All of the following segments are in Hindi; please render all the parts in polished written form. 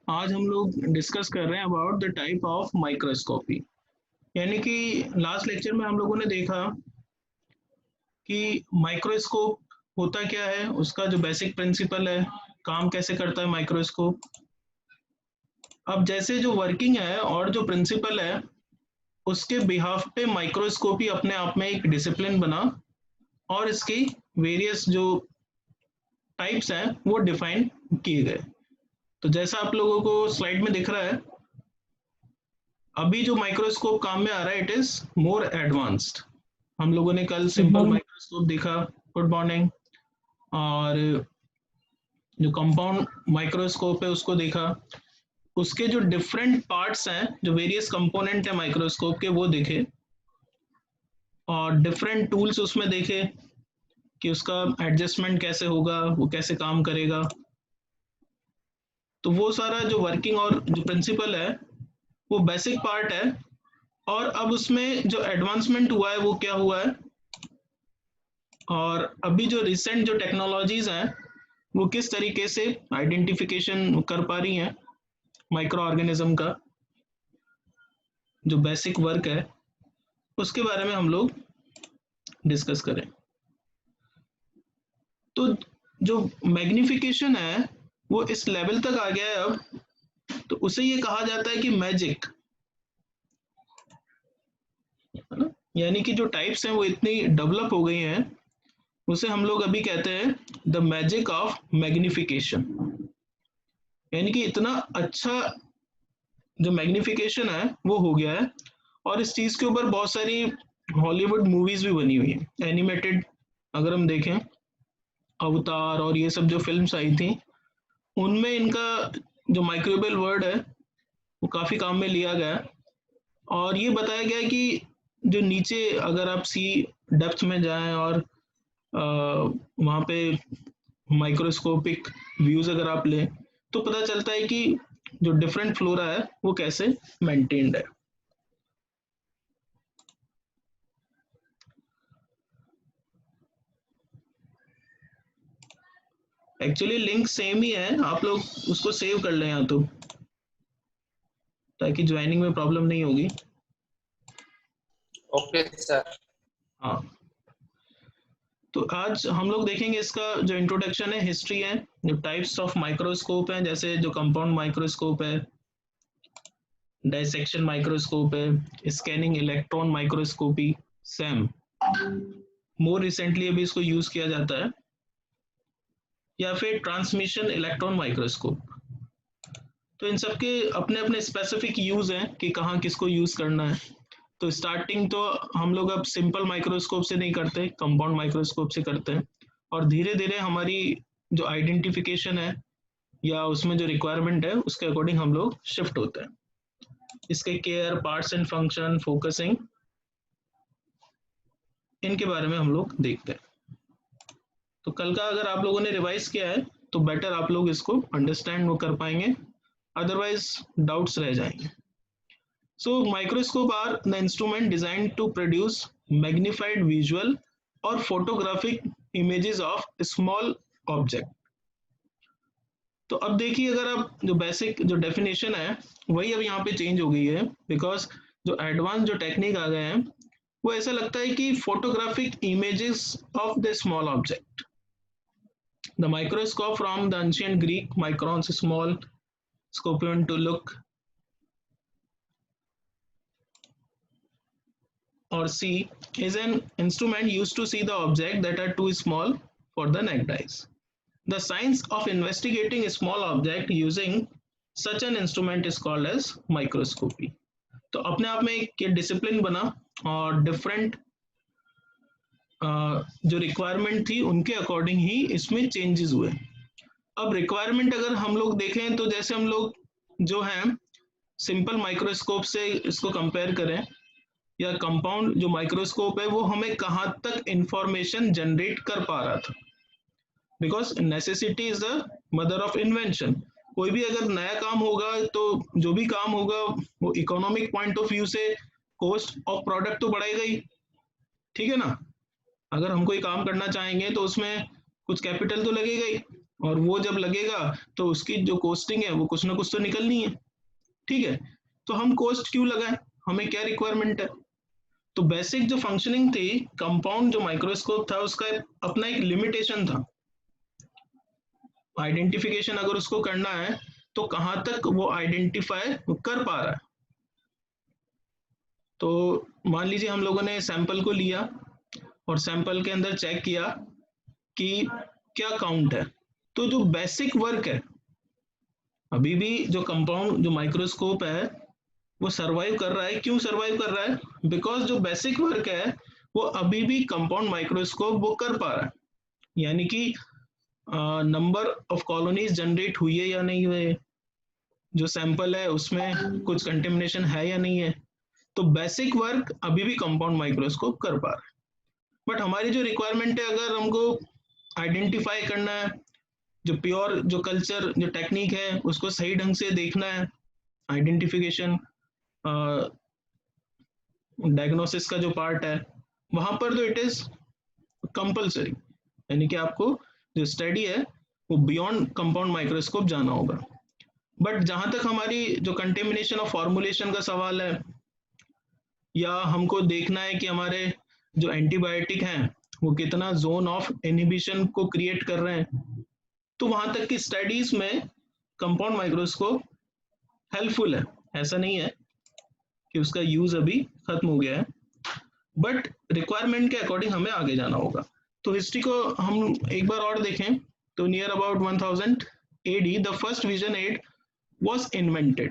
आज हम लोग डिस्कस कर रहे हैं about the type of microscopy. यानी कि लास्ट लेक्चर में हम लोगों ने देखा कि माइक्रोस्कोप होता क्या है, उसका जो बेसिक प्रिंसिपल है, काम कैसे करता है माइक्रोस्कोप। अब जैसे जो वर्किंग है और जो प्रिंसिपल है, उसके बिहाफ पे माइक्रोस्कोपी अपने आप में एक डिसिप्लिन बना और इसकी वेरियस जो टाइप्स हैं वो डिफाइन किए गए। तो जैसा आप लोगों को स्लाइड में दिख रहा है, अभी जो माइक्रोस्कोप काम में आ रहा है इट इज मोर एडवांस्ड। हम लोगों ने कल गुड सिंपल मॉर्निंग। माइक्रोस्कोप देखा, गुड मॉर्निंग, और जो कंपाउंड माइक्रोस्कोप है उसको देखा। उसके जो डिफरेंट पार्ट्स हैं, जो वेरियस कंपोनेंट है माइक्रोस्कोप के, वो देखे और डिफरेंट टूल्स उसमें देखे कि उसका एडजस्टमेंट कैसे होगा, वो कैसे काम करेगा। तो वो सारा जो वर्किंग और जो प्रिंसिपल है वो बेसिक पार्ट है। और अब उसमें जो एडवांसमेंट हुआ है वो क्या हुआ है, और अभी जो रिसेंट जो टेक्नोलॉजीज हैं वो किस तरीके से आइडेंटिफिकेशन कर पा रही हैं माइक्रो ऑर्गेनिज्म का, जो बेसिक वर्क है उसके बारे में हम लोग डिस्कस करें। तो जो मैग्निफिकेशन है वो इस लेवल तक आ गया है अब, तो उसे ये कहा जाता है कि मैजिक, है ना। यानी कि जो टाइप्स हैं वो इतनी डेवलप हो गई हैं, उसे हम लोग अभी कहते हैं द मैजिक ऑफ मैग्निफिकेशन। यानी कि इतना अच्छा जो मैग्निफिकेशन है वो हो गया है। और इस चीज के ऊपर बहुत सारी हॉलीवुड मूवीज भी बनी हुई है एनिमेटेड। अगर हम देखें अवतार और ये सब जो फिल्म्स आई थी, उनमें इनका जो माइक्रोबियल वर्ड है वो काफी काम में लिया गया है। और ये बताया गया है कि जो नीचे अगर आप सी डेप्थ में जाएं और वहाँ पे माइक्रोस्कोपिक व्यूज अगर आप लें, तो पता चलता है कि जो डिफरेंट फ्लोरा है वो कैसे मेंटेन्ड है। एक्चुअली लिंक सेम ही है, आप लोग उसको सेव कर लें या तो, ताकि ज्वाइनिंग में प्रॉब्लम नहीं होगी। Okay sir. हाँ, तो आज हम लोग देखेंगे इसका जो इंट्रोडक्शन है, हिस्ट्री है, जो टाइप्स ऑफ माइक्रोस्कोप हैं, जैसे जो कंपाउंड माइक्रोस्कोप है, डायसेक्शन माइक्रोस्कोप है, scanning electron microscopy, Sam more recently अभी इसको यूज किया जाता है, या फिर ट्रांसमिशन इलेक्ट्रॉन माइक्रोस्कोप। तो इन सब के अपने अपने स्पेसिफिक यूज हैं कि कहाँ किसको यूज करना है। तो स्टार्टिंग तो हम लोग अब सिंपल माइक्रोस्कोप से नहीं करते, कंपाउंड माइक्रोस्कोप से करते हैं। और धीरे धीरे हमारी जो आइडेंटिफिकेशन है या उसमें जो रिक्वायरमेंट है उसके अकॉर्डिंग हम लोग शिफ्ट होते हैं। इसके care, parts and function, focusing, इनके बारे में हम लोग देखते हैं। तो कल का अगर आप लोगों ने रिवाइज किया है तो बेटर आप लोग इसको अंडरस्टैंड वो कर पाएंगे, अदरवाइज डाउट्स रह जाएंगे। So microscope are the instrument designed to produce magnified visual or photographic images of small object। तो अब देखिए, अगर आप जो बेसिक जो डेफिनेशन है वही अब यहाँ पे चेंज हो गई है, बिकॉज जो एडवांस जो टेक्निक आ गए हैं वो ऐसा लगता है कि photographic images of the small object. The microscope from the ancient Greek microns, small skopein, to look or see, is an instrument used to see the object that are too small for the naked eyes. The science of investigating a small object using such an instrument is called as microscopy। तो अपने आप में एक ये डिसिप्लिन बना और डिफरेंट जो रिक्वायरमेंट थी उनके अकॉर्डिंग ही इसमें चेंजेस हुए। अब रिक्वायरमेंट अगर हम लोग देखें तो जैसे हम लोग जो है सिंपल माइक्रोस्कोप से इसको कंपेयर करें, या कंपाउंड जो माइक्रोस्कोप है वो हमें कहाँ तक इंफॉर्मेशन जनरेट कर पा रहा था, because necessity is the mother of invention. कोई भी अगर नया काम होगा तो जो भी काम होगा वो इकोनॉमिक पॉइंट ऑफ व्यू से कॉस्ट ऑफ प्रोडक्ट तो बढ़ाएगा ही, ठीक है ना। अगर हम कोई काम करना चाहेंगे तो उसमें कुछ कैपिटल तो लगेगा ही। और वो जब लगेगा तो उसकी जो कॉस्टिंग है वो कुछ ना कुछ तो निकलनी है, ठीक है। तो हम कॉस्ट क्यों लगाएं, हमें क्या रिक्वायरमेंट है। तो बेसिक जो फंक्शनिंग थी, कंपाउंड जो माइक्रोस्कोप था उसका अपना एक लिमिटेशन था। आइडेंटिफिकेशन अगर उसको करना है तो कहाँ तक वो आइडेंटिफाई कर पा रहा है। तो मान लीजिए हम लोगों ने सैंपल को लिया और सैंपल के अंदर चेक किया कि क्या काउंट है। तो जो बेसिक वर्क है, अभी भी जो कंपाउंड जो माइक्रोस्कोप है वो सरवाइव कर रहा है। क्यों सरवाइव कर रहा है, बिकॉज जो बेसिक वर्क है वो अभी भी कंपाउंड माइक्रोस्कोप वो कर पा रहा है। यानी कि नंबर ऑफ कॉलोनीज जनरेट हुई है या नहीं हुए, जो सैंपल है उसमें कुछ कंटेमिनेशन है या नहीं है। तो बेसिक वर्क अभी भी कंपाउंड माइक्रोस्कोप कर पा रहा है। बट हमारी जो रिक्वायरमेंट है, अगर हमको आइडेंटिफाई करना है, जो प्योर जो कल्चर जो टेक्निक है उसको सही ढंग से देखना है, आइडेंटिफिकेशन डायग्नोसिस का जो पार्ट है वहां पर तो इट इज कंपलसरी, यानी कि आपको जो स्टडी है वो बियॉन्ड कंपाउंड माइक्रोस्कोप जाना होगा। बट जहां तक हमारी जो कंटेमिनेशन ऑफ फॉर्मुलेशन का सवाल है, या हमको देखना है कि हमारे जो एंटीबायोटिक हैं वो कितना जोन ऑफ इनहिबिशन को क्रिएट कर रहे हैं, तो वहां तक की स्टडीज में कंपाउंड माइक्रोस्कोप हेल्पफुल है। ऐसा नहीं है कि उसका यूज अभी खत्म हो गया है, बट रिक्वायरमेंट के अकॉर्डिंग हमें आगे जाना होगा। तो हिस्ट्री को हम एक बार और देखें तो near about 1000 AD the first vision aid was invented.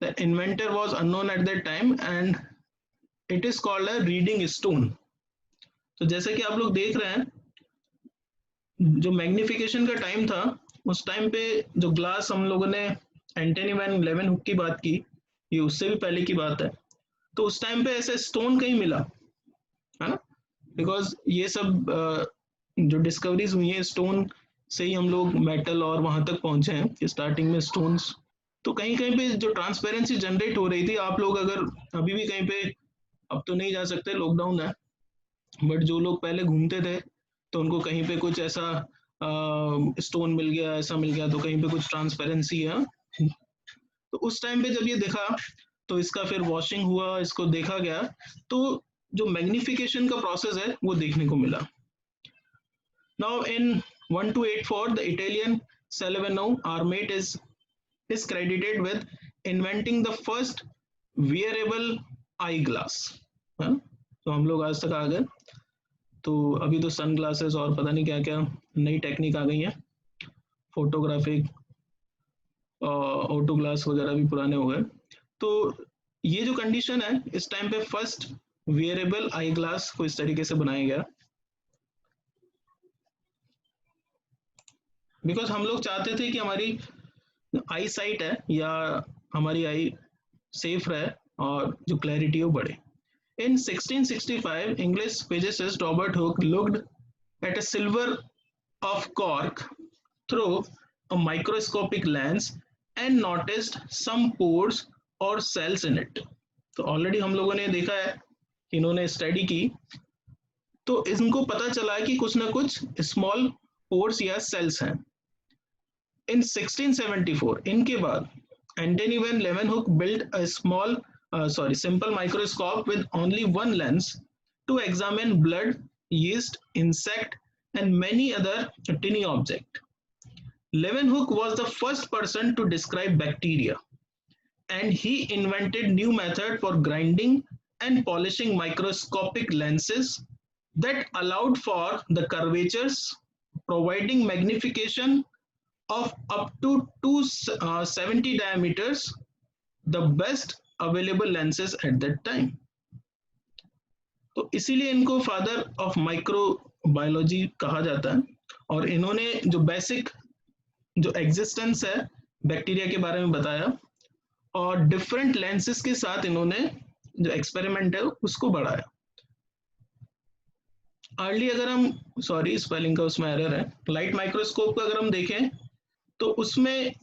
The inventor was unknown at that time and it is called a reading stone. तो जैसे कि आप लोग देख रहे हैं, जो मैग्निफिकेशन का टाइम था उस टाइम पे जो ग्लास हम लोगों ने एंटनी वैन लेवेनहुक की बात की, ये उससे भी पहले की बात है। तो उस टाइम पे ऐसे स्टोन कहीं मिला है ना, बिकॉज ये सब जो डिस्कवरीज हुई हैं स्टोन से ही हम लोग मेटल और वहां तक पहुंचे हैं कि स्टार्टिंग में स्टोन्स। तो कहीं कहीं पे जो ट्रांसपेरेंसी जनरेट हो रही थी, आप लोग अगर अभी भी कहीं पे, अब तो नहीं जा सकते लॉकडाउन है, बट जो लोग पहले घूमते थे तो उनको कहीं पे कुछ ऐसा स्टोन मिल गया, ऐसा मिल गया, तो कहीं पे कुछ ट्रांसपेरेंसी है। तो उस टाइम पे जब ये दिखा तो इसका फिर वॉशिंग हुआ, इसको देखा गया, तो जो मैग्निफिकेशन का प्रोसेस है वो देखने को मिला। Now in 1284 the Italian Salavino Armate is credited with inventing the first wearable eye glass। है? तो हम लोग आज तक आ गए। तो अभी तो सन ग्लासेस और पता नहीं क्या क्या नई टेक्निक आ गई है, फोटोग्राफिक ऑटो ग्लास वगैरह भी पुराने हो गए। तो ये जो कंडीशन है, इस टाइम पे फर्स्ट वेयरेबल आई ग्लास को इस तरीके से बनाया गया, बिकॉज हम लोग चाहते थे कि हमारी आई साइट है या हमारी आई सेफ रहे और जो क्लैरिटी हो बढ़े। In 1665, English physicist Robert Hooke looked at a silver of cork through a microscopic lens and noticed some pores or cells in it। तो ऑलरेडी हम लोगों ने देखा है, इन्होंने स्टडी की, तो इनको पता चला कि कुछ ना कुछ स्मॉल पोर्स या सेल्स हैं। In 1674, इनके बाद Antony van Leeuwenhoek built a simple microscope with only one lens to examine blood, yeast, insect, and many other tiny objects. Leeuwenhoek was the first person to describe bacteria, and he invented new method for grinding and polishing microscopic lenses that allowed for the curvatures, providing magnification of up to 270 diameters, the best available lenses at that time। तो इसीलिए इनको फादर ऑफ माइक्रोबायोलॉजी कहा जाता है। और इन्होंने जो बेसिक जो एग्जिस्टेंस है बैक्टीरिया के बारे में बताया, और डिफरेंट लेंसेज के साथ इन्होंने जो एक्सपेरिमेंट है उसको बढ़ाया। अर्ली अगर हम, सॉरी स्पेलिंग का उसमें एरर है, लाइट माइक्रोस्कोप को अगर हम देखें तो उसमें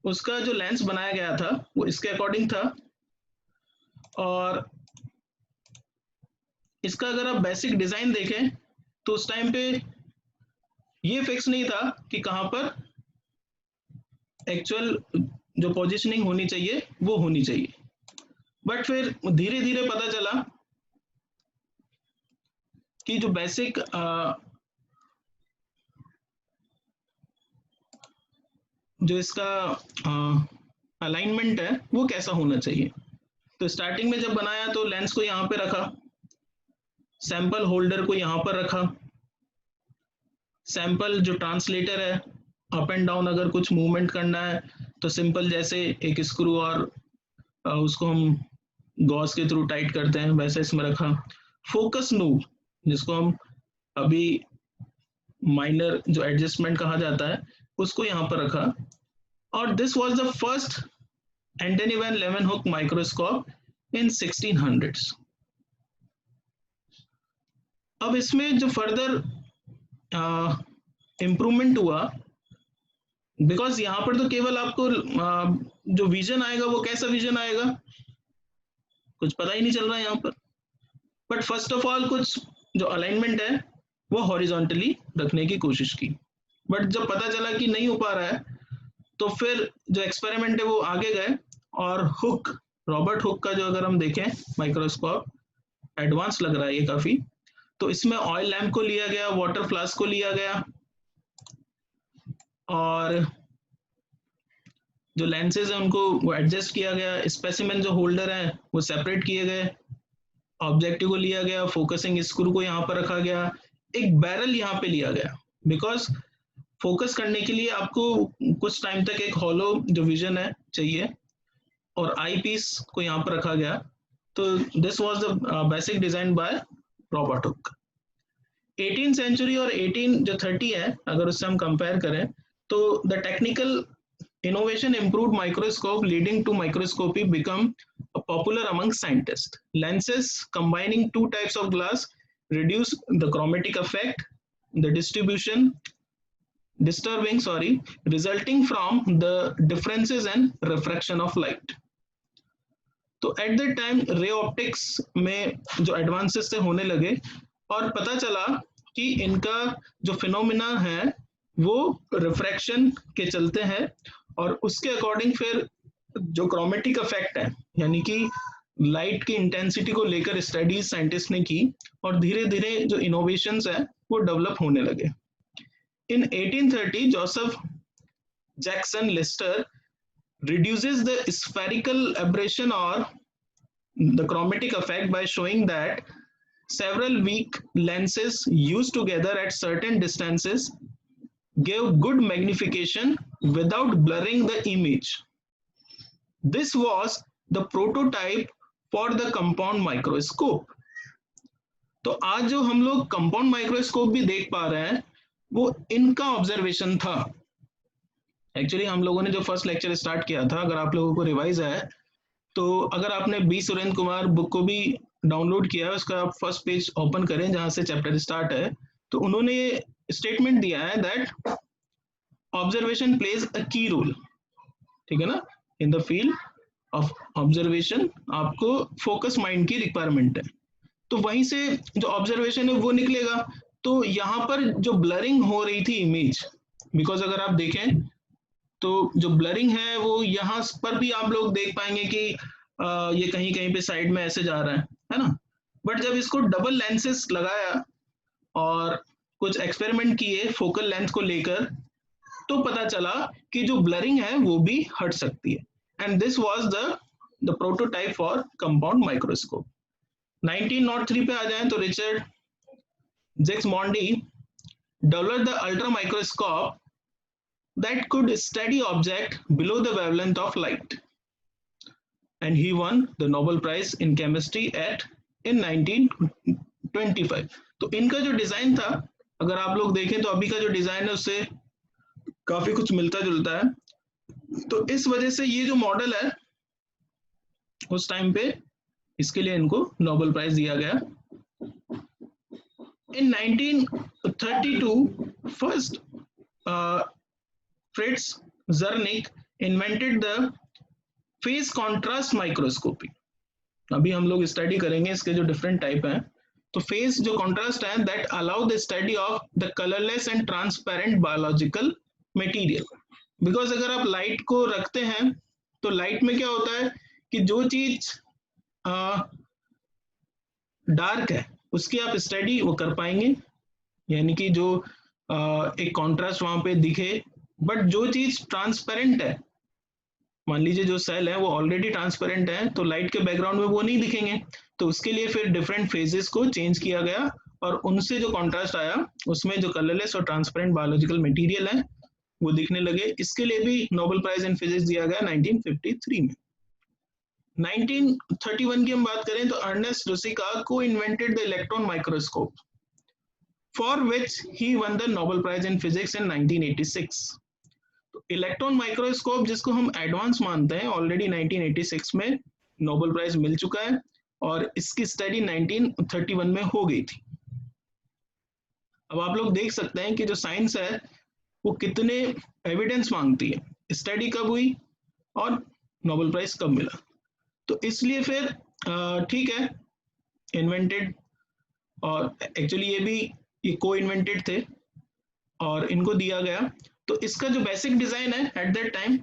उसका जो लेंस बनाया गया था वो इसके अकॉर्डिंग था। और इसका अगर आप बेसिक डिजाइन देखें तो उस टाइम पे ये फिक्स नहीं था कि कहाँ पर एक्चुअल जो पोजीशनिंग होनी चाहिए वो होनी चाहिए, बट फिर धीरे धीरे पता चला कि जो बेसिक जो इसका अलाइनमेंट है वो कैसा होना चाहिए। तो स्टार्टिंग में जब बनाया तो लेंस को यहाँ पे रखा, सैंपल होल्डर को यहाँ पर रखा, सैंपल जो ट्रांसलेटर है अप एंड डाउन अगर कुछ मूवमेंट करना है तो सिंपल जैसे एक स्क्रू और उसको हम गॉस के थ्रू टाइट करते हैं वैसे इसमें रखा। फोकस नूब जिसको हम अभी माइनर जो एडजस्टमेंट कहा जाता है उसको यहाँ पर रखा। और this was the first Antony van Leeuwenhoek microscope in 1600s। अब इसमें जो फर्दर इम्प्रूवमेंट हुआ, बिकॉज यहाँ पर तो केवल आपको जो विजन आएगा वो कैसा विजन आएगा कुछ पता ही नहीं चल रहा है यहाँ पर, बट फर्स्ट ऑफ ऑल कुछ जो अलाइनमेंट है वो हॉरिजॉन्टली रखने की कोशिश की, बट जब पता चला कि नहीं हो पा रहा है तो फिर जो एक्सपेरिमेंट है वो आगे गए और हुक, रॉबर्ट हुक का जो अगर हम देखें माइक्रोस्कोप एडवांस लग रहा है ये काफी, तो इसमें ऑयल लैम्प को लिया गया, वाटर फ्लास्क को लिया गया और जो लेंसेज है उनको वो एडजस्ट किया गया, स्पेसिमेन जो होल्डर है वो सेपरेट किए गए, ऑब्जेक्टिव को लिया गया, फोकसिंग स्क्रू को यहाँ पर रखा गया, एक बैरल यहाँ पे लिया गया बिकॉज फोकस करने के लिए आपको कुछ टाइम तक एक हॉलो जो विजन है चाहिए, और आई पीस को यहाँ पर रखा गया। तो this was the basic design by Robert Hooke. 18th century और 1830 है अगर उससे हम कंपेयर करें तो the technical innovation improved microscope leading to microscopy become popular among scientists. Lenses combining two types of glass reduce the chromatic effect, the disturbing resulting from the differences in refraction of light. तो at the time ray optics में जो एडवांसेस से होने लगे और पता चला कि इनका जो फिनोमिना है वो रिफ्रैक्शन के चलते हैं, और उसके अकॉर्डिंग फिर जो क्रोमेटिक इफेक्ट है यानी कि लाइट की इंटेंसिटी को लेकर स्टडीज साइंटिस्ट ने की और धीरे धीरे जो इनोवेशंस है वो डेवलप होने लगे। In 1830 Joseph Jackson Lister reduces the spherical aberration or the chromatic effect by showing that several weak lenses used together at certain distances gave good magnification without blurring the image. This was the prototype for the compound microscope. तो आज जो हम लोग कंपाउंड माइक्रोस्कोप भी देख पा रहे हैं वो इनका ऑब्जर्वेशन था। एक्चुअली हम लोगों ने जो फर्स्ट लेक्चर स्टार्ट किया था, अगर आप लोगों को रिवाइज है तो अगर आपने बी सुरेंद्र कुमार बुक को भी डाउनलोड किया है उसका आप फर्स्ट पेज ओपन करें जहां से चैप्टर स्टार्ट है, तो उन्होंने स्टेटमेंट दिया है दैट ऑब्जर्वेशन प्लेज अ की रोल, ठीक है ना, in the field of observation आपको फोकस माइंड की रिक्वायरमेंट है। तो वहीं से जो ऑब्जर्वेशन है वो निकलेगा। तो यहाँ पर जो ब्लरिंग हो रही थी इमेज, बिकॉज अगर आप देखें तो जो ब्लरिंग है वो यहाँ पर भी आप लोग देख पाएंगे कि ये कहीं कहीं पे साइड में ऐसे जा रहा है ना, बट जब इसको डबल लेंसेस लगाया और कुछ एक्सपेरिमेंट किए फोकल लेंथ को लेकर तो पता चला कि जो ब्लरिंग है वो भी हट सकती है, and this was the prototype for compound microscope. 1903 पे आ जाएं तो Richard Zsigmondy developed the ultra microscope that could study object below the wavelength of light, and he won the Nobel Prize in Chemistry in 1925। तो इनका जो डिजाइन था अगर आप लोग देखें तो अभी का जो डिजाइन है उससे काफी कुछ मिलता जुलता है, तो इस वजह से ये जो मॉडल है उस टाइम पे इसके लिए इनको नोबेल प्राइज दिया गया। इन 1932 first Fritz Zernick invented the phase contrast microscopy। अभी हम लोग स्टडी करेंगे इसके जो डिफरेंट टाइप हैं। तो फेज जो कॉन्ट्रास्ट है that allow the study of the colourless and transparent biological material. Because अगर आप लाइट को रखते हैं तो लाइट में क्या होता है कि जो चीज डार्क है उसकी आप स्टडी वो कर पाएंगे, यानी कि जो एक कॉन्ट्रास्ट वहां पे दिखे। बट जो चीज ट्रांसपेरेंट है, मान लीजिए जो सेल है वो ऑलरेडी ट्रांसपेरेंट है, तो लाइट के बैकग्राउंड में वो नहीं दिखेंगे। तो उसके लिए फिर डिफरेंट फेजेस को चेंज किया गया और उनसे जो कॉन्ट्रास्ट आया उसमें जो कलरलेस और ट्रांसपेरेंट बायोलॉजिकल मटेरियल है वो दिखने लगे। इसके लिए भी नोबेल प्राइज इन फिजिक्स दिया गया 1953 में। 1931 की हम बात करें तो अर्नेस्ट रुसिका को invented the electron microscope for which he won the Nobel prize in physics in 1986। तो इलेक्ट्रॉन माइक्रोस्कोप जिसको हम एडवांस मानते हैं ऑलरेडी 1986 में नोबेल प्राइज मिल चुका है और इसकी स्टडी 1931 में हो गई थी। अब आप लोग देख सकते हैं कि जो साइंस है वो कितने एविडेंस मांगती है, स्टडी कब हुई और नोबेल प्राइज कब मिला। तो इसलिए फिर ठीक है इन्वेंटेड, और एक्चुअली ये को इन्वेंटेड थे और इनको दिया गया। तो इसका जो बेसिक डिजाइन है एट दैट टाइम,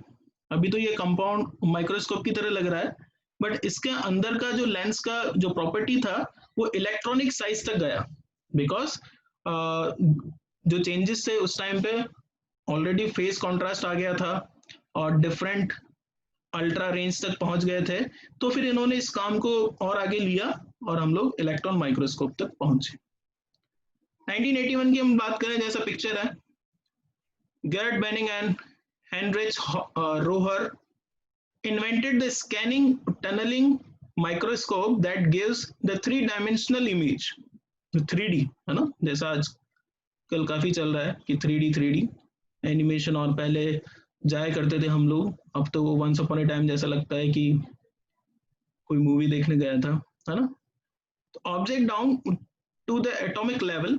अभी तो ये कंपाउंड माइक्रोस्कोप की तरह लग रहा है, बट इसके अंदर का जो लेंस का जो प्रॉपर्टी था वो इलेक्ट्रॉनिक साइज तक गया। बिकॉज जो चेंजेस थे उस टाइम पे ऑलरेडी फेस कॉन्ट्रास्ट आ गया था और डिफरेंट अल्ट्रा रेंज तक पहुंच गए थे। तो फिर इन्होंने इस काम को और आगे लिया और हम लोग इलेक्ट्रॉन माइक्रोस्कोप तक पहुंचे। 1981 की हम बात करें, जैसा पिक्चर है, Gerd Benning and Heinrich Roher invented the scanning tunneling microscope that gives the three-dimensional image, 3D है ना, जैसा आज कल काफी चल रहा है कि 3D एनिमेशन, और पहले जाया करते थे हम लोग, अब तो वो वंस अपॉन ए टाइम जैसा लगता है कि कोई मूवी देखने गया था, है ना। तो object down to the atomic level,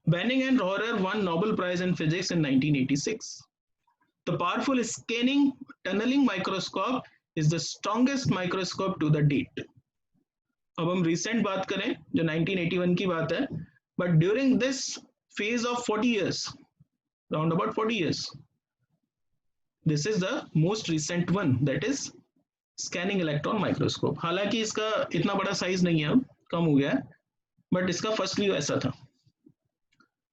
Benning and Rohrer won Nobel Prize in Physics in 1986. The powerful scanning tunneling microscope is the strongest microscope to the date. अब हम recent बात करें जो 1981 की बात है, but during this phase of 40 years, round about 40 years, this is the most recent one, that is scanning electron microscope. हालांकि इसका इतना बड़ा साइज नहीं है, कम हो गया है, बट इसका फर्स्ट व्यू ऐसा था।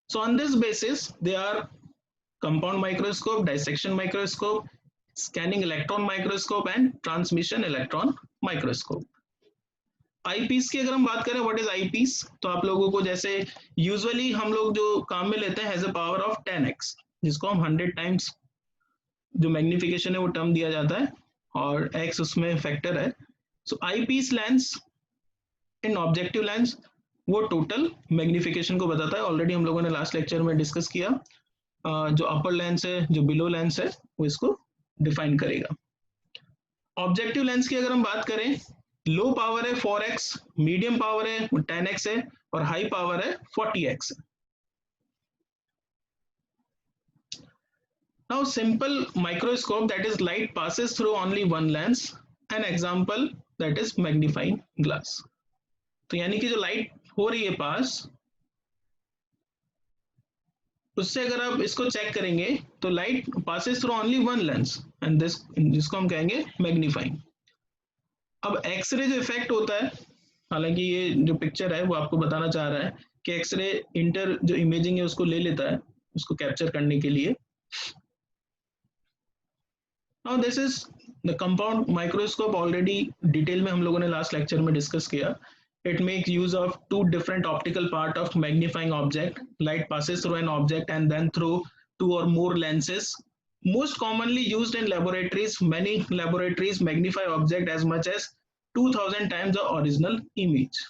So on this basis, they are compound microscope, dissection microscope, scanning electron microscope and transmission electron microscope. Eyepiece की अगर हम बात करें, what is eyepiece? तो आप लोगों को जैसे यूजुअली हम लोग जो काम में लेते हैं has a power of 10x, जिसको हम 100 times जो मैग्निफिकेशन है वो टर्म दिया जाता है और x उसमें फैक्टर है। So eyepiece lens in objective lens वो टोटल मैग्निफिकेशन को बताता है। ऑलरेडी हम लोगों ने लास्ट लेक्चर में डिस्कस किया, जो अपर लेंस है जो बिलो लेंस है वो इसको डिफाइन करेगा। ऑब्जेक्टिव लेंस की अगर हम बात करें, लो पावर है 4x, मीडियम पावर है 10x है और हाई पावर है 40x है। Now simple microscope, that is light passes through only one lens, an example that is magnifying glass। तो यानी कि जो लाइट हो रही है पास, उससे अगर आप इसको चेक करेंगे तो light passes through only one lens and this, जिसको हम कहेंगे मैग्नीफाइंग। अब एक्सरे जो इफेक्ट होता है, हालांकि ये जो पिक्चर है वो आपको बताना चाह रहा है कि एक्सरे इंटर जो इमेजिंग है उसको ले लेता है उसको कैप्चर करने के लिए। Now this is the compound microscope, already detail में हम लोगों ने लास्ट लेक्चर में डिस्कस किया। It makes use of two different optical part of magnifying object. Light passes through an object and then through two or more lenses. Most commonly used in laboratories. Many laboratories magnify object as much as 2000 times the original image.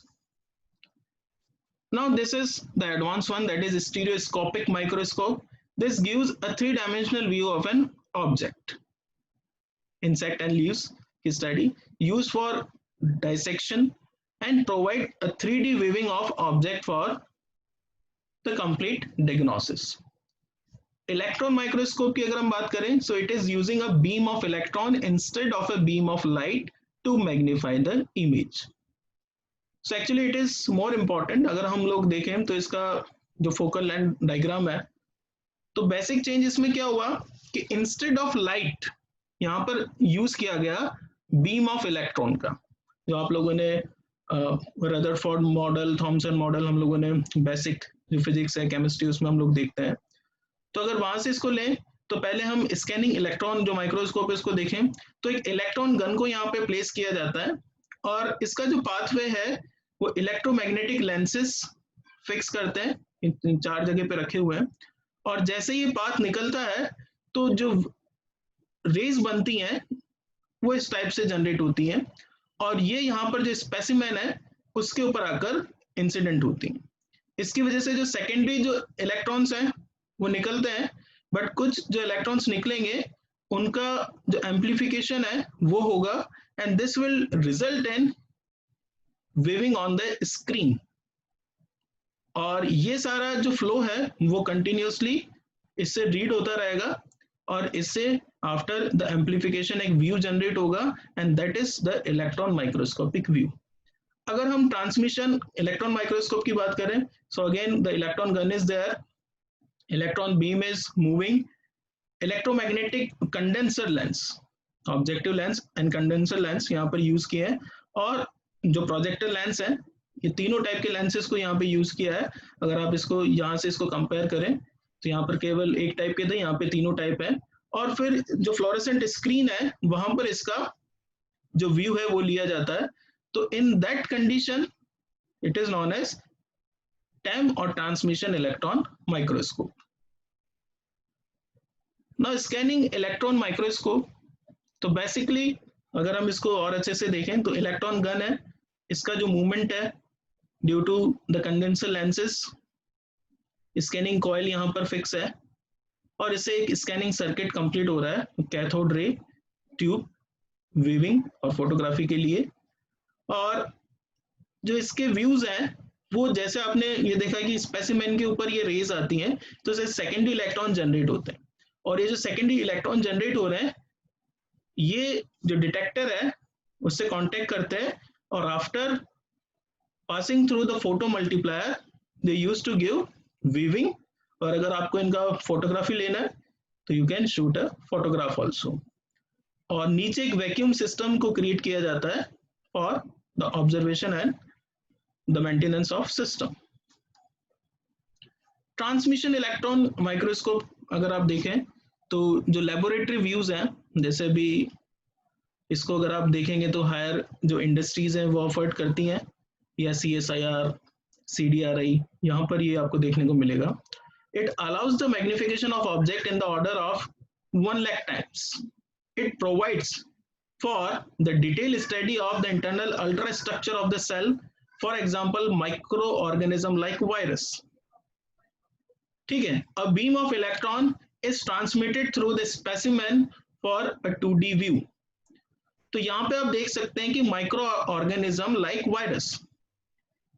Now this is the advanced one, that is stereoscopic microscope. This gives a three-dimensional view of an object. Insect and leaves study, used for dissection and provide a 3D viewing of object for the complete diagnosis. Electron microscope की अगर हम बात करें, so it is using a beam of electron instead of a beam of light to magnify the image. So actually it is more important. अगर हम लोग देखें तो इसका जो फोकल लेंथ डायग्राम है, तो बेसिक चेंज इसमें क्या हुआ कि इंस्टेड ऑफ लाइट यहाँ पर यूज किया गया बीम ऑफ इलेक्ट्रॉन का, जो आप लोगों ने रदरफोर्ड मॉडल, थॉमसन मॉडल, हम लोगों ने बेसिक जो फिजिक्स है, केमिस्ट्री, उसमें हम लोग देखते हैं। तो अगर वहां से इसको लें तो पहले हम स्कैनिंग इलेक्ट्रॉन जो माइक्रोस्कोप है इसको देखें, तो एक इलेक्ट्रॉन गन को यहाँ पे प्लेस किया जाता है और इसका जो पाथवे है वो इलेक्ट्रोमैग्नेटिक लेंसेस फिक्स करते हैं, इन 4 जगह पे रखे हुए हैं। और जैसे ये पाथ निकलता है तो जो रेज बनती हैं वो इस टाइप से जनरेट होती हैं और ये यहाँ पर जो स्पेसिमेन है उसके ऊपर आकर इंसिडेंट होती हैं। इसकी वजह से जो सेकेंडरी जो इलेक्ट्रॉन्स हैं वो निकलते हैं, बट कुछ जो इलेक्ट्रॉन्स निकलेंगे उनका जो एम्प्लीफिकेशन है वो होगा and this will result in viewing on the screen. और ये सारा जो फ्लो है वो कंटिन्यूसली इससे रीड होता रहेगा और इससे आफ्टर द एम्प्लीफिकेशन एक व्यू जनरेट होगा and that is the electron microscopic view. अगर हम ट्रांसमिशन इलेक्ट्रॉन माइक्रोस्कोप की बात करें, so again the electron gun is there, electron beam is moving, electromagnetic condenser lens, objective lens and condenser lens यहाँ पर यूज किए हैं, और जो प्रोजेक्टर लेंस है, ये तीनों टाइप के लेंसेज को यहाँ पे यूज किया है। अगर आप इसको यहाँ से इसको कंपेयर करें तो यहाँ पर केवल एक टाइप के थे, यहाँ पे तीनों टाइप है। और फिर जो फ्लोरेसेंट स्क्रीन है वहां पर इसका जो व्यू है वो लिया जाता है। तो in that condition it is known as TEM और transmission electron microscope. Now scanning electron microscope, तो बेसिकली अगर हम इसको और अच्छे से देखें तो इलेक्ट्रॉन गन है, इसका जो मूवमेंट है due to the condenser lenses, scanning coil यहाँ पर फिक्स है और इससे एक स्कैनिंग सर्किट कंप्लीट हो रहा है कैथोड रे ट्यूब वीविंग और फोटोग्राफी के लिए। और जो इसके व्यूज हैं वो जैसे आपने ये देखा कि स्पेसिमेन के ऊपर ये रेज आती हैं तो इससे सेकेंडरी इलेक्ट्रॉन जनरेट होते हैं, और ये जो सेकेंडरी इलेक्ट्रॉन जनरेट हो रहे हैं ये जो डिटेक्टर है उससे कांटेक्ट करते हैं और after passing through the photo multiplier they use to give viewing. और अगर आपको इनका फोटोग्राफी लेना है तो you can shoot a photograph also. और नीचे एक वैक्यूम सिस्टम को क्रिएट किया जाता है for the observation and the maintenance of system. Transmission electron microscope अगर आप देखें तो जो लेबोरेटरी व्यूज हैं, जैसे भी इसको अगर आप देखेंगे तो हायर जो इंडस्ट्रीज हैं वो ऑफर्ड करती हैं, या CSIR, CDRI, यहाँ पर ये आपको देखने को मिलेगा। It allows the magnification of object in the order of 1 lakh times. It provides for the detailed study of the internal ultrastructure of the cell, for example microorganism like virus. ठीक है, a beam of electron is transmitted through the specimen for a 2D view. तो यहाँ पे आप देख सकते हैं कि माइक्रो ऑर्गेनिज्म लाइक वायरस,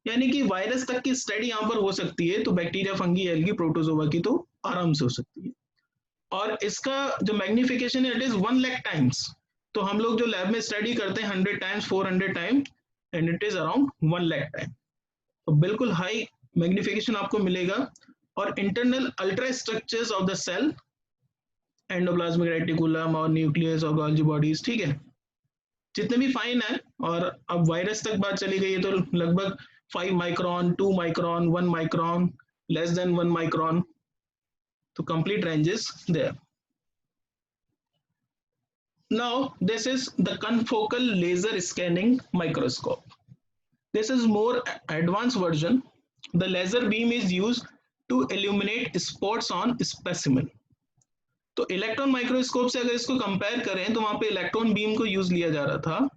यानी कि वायरस तक की स्टडी यहाँ पर हो सकती है, तो बैक्टीरिया, फंगी, एल्गी, प्रोटोजोआ की तो आराम से हो सकती है। और इसका जो मैग्निफिकेशन है इट इज 1 lakh टाइम्स। तो हम लोग जो लैब में स्टडी करते हैं 100 times, 400 time, and it is around 1 lakh time. तो बिल्कुल हाई मैग्निफिकेशन आपको मिलेगा। और internal ultra structures of the cell, endoplasmic reticulum और न्यूक्लियस और गोल्गी बॉडीज, ठीक है, जितने भी फाइन है। और अब वायरस तक बात चली गई है तो लगभग 5 micron, 2 micron, 1 micron, less than 1 micron, तो complete ranges there. Now this is the confocal laser scanning microscope. This is more advanced version. The laser beam is used to illuminate spots on specimen. तो इलेक्ट्रॉन माइक्रोस्कोप से अगर इसको कंपेयर करें तो वहां पे इलेक्ट्रॉन बीम को यूज लिया जा रहा था,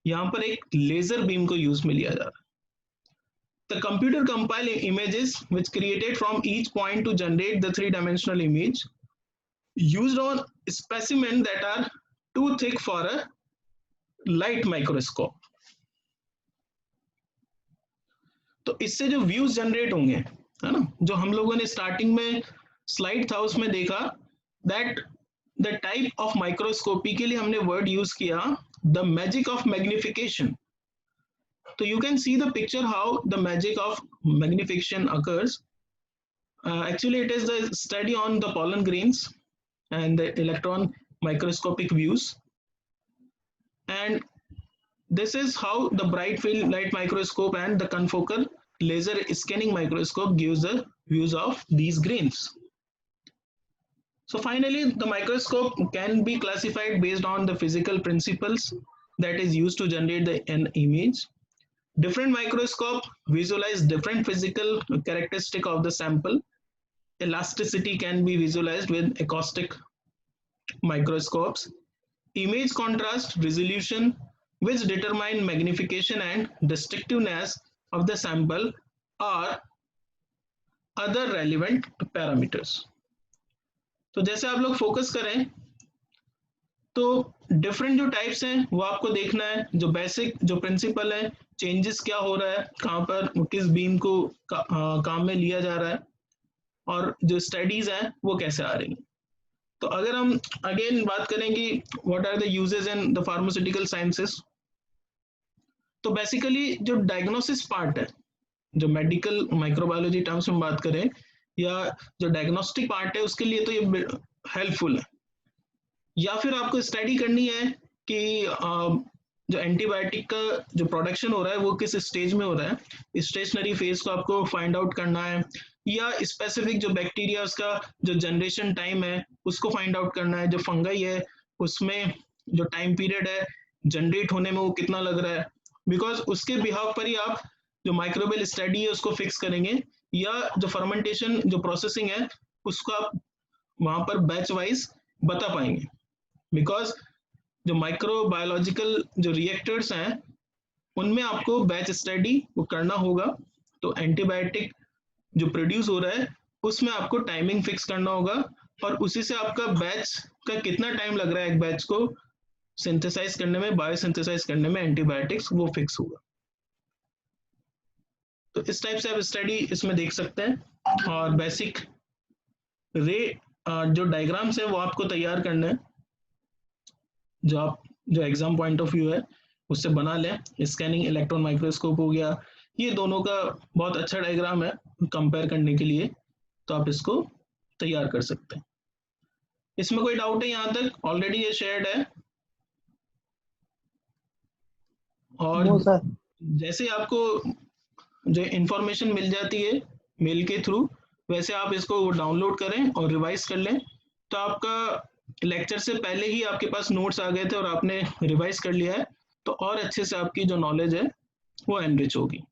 यहाँ पर एक लेजर बीम को यूज में लिया जा रहा है। The computer compile images which created from each point to generate the 3-dimensional image used on specimen that are too thick for a light microscope. तो इससे जो व्यूज जनरेट होंगे, है ना, जो हम लोगों ने स्टार्टिंग में स्लाइड था उसमें देखा that the type of microscopy के लिए हमने वर्ड यूज किया the magic of magnification. So you can see the picture how the magic of magnification occurs. Actually, it is the study on the pollen grains and the electron microscopic views. And this is how the bright field light microscope and the confocal laser scanning microscope gives the views of these grains. So finally, the microscope can be classified based on the physical principles that is used to generate an image. Different microscope visualize different physical characteristic of the sample. Elasticity can be visualized with acoustic microscopes. Image contrast, resolution, which determine magnification and distinctiveness of the sample, are other relevant parameters. तो जैसे आप लोग फोकस करें तो डिफरेंट जो टाइप्स हैं वो आपको देखना है, जो बेसिक जो प्रिंसिपल है, चेंजेस क्या हो रहा है, कहाँ पर किस बीम को काम में लिया जा रहा है, और जो स्टडीज हैं वो कैसे आ रही हैं. तो अगर हम अगेन बात करें कि what are the uses in the pharmaceutical sciences, तो बेसिकली जो डायग्नोसिस पार्ट है, जो मेडिकल माइक्रोबायोलॉजी टर्म्स में बात करें या जो डायग्नोस्टिक पार्ट है, उसके लिए तो ये हेल्पफुल है. या फिर आपको स्टडी करनी है कि जो एंटीबायोटिक का जो प्रोडक्शन हो रहा है वो किस स्टेज में हो रहा है, स्टेशनरी फेज को आपको फाइंड आउट करना है, या स्पेसिफिक जो बैक्टीरिया उसका जो जनरेशन टाइम है उसको फाइंड आउट करना है, जो फंगाई है उसमें जो टाइम पीरियड है जनरेट होने में वो कितना लग रहा है, बिकॉज उसके बिहाव पर ही आप जो माइक्रोबियल स्टडी है उसको फिक्स करेंगे, या जो फर्मेंटेशन जो प्रोसेसिंग है उसको आप वहां पर बैच वाइज बता पाएंगे. बिकॉज जो माइक्रोबायोलॉजिकल जो रिएक्टर्स हैं उनमें आपको बैच स्टडी वो करना होगा, तो एंटीबायोटिक जो प्रोड्यूस हो रहा है उसमें आपको टाइमिंग फिक्स करना होगा, और उसी से आपका बैच का कितना टाइम लग रहा है एक बैच को सिंथेसाइज करने में, बायोसिंथेसाइज करने में एंटीबायोटिक्स, वो फिक्स होगा. तो इस टाइप से आप स्टडी इसमें देख सकते हैं. और बेसिक रे जो डायग्राम्स है वो आपको तैयार करना है, जो आप जो एग्जाम पॉइंट ऑफ व्यू है उससे बना लें. स्कैनिंग इलेक्ट्रॉन माइक्रोस्कोप हो गया, ये दोनों का बहुत अच्छा डायग्राम है कंपेयर करने के लिए, तो आप इसको तैयार कर सकते हैं. इसमें कोई डाउट है यहाँ तक? ऑलरेडी ये शेयर्ड है. और नो सर. जैसे आपको जो इंफॉर्मेशन मिल जाती है मेल के थ्रू, वैसे आप इसको डाउनलोड करें और रिवाइज कर लें, तो आपका लेक्चर से पहले ही आपके पास नोट्स आ गए थे और आपने रिवाइज कर लिया है, तो और अच्छे से आपकी जो नॉलेज है वो एनरिच होगी.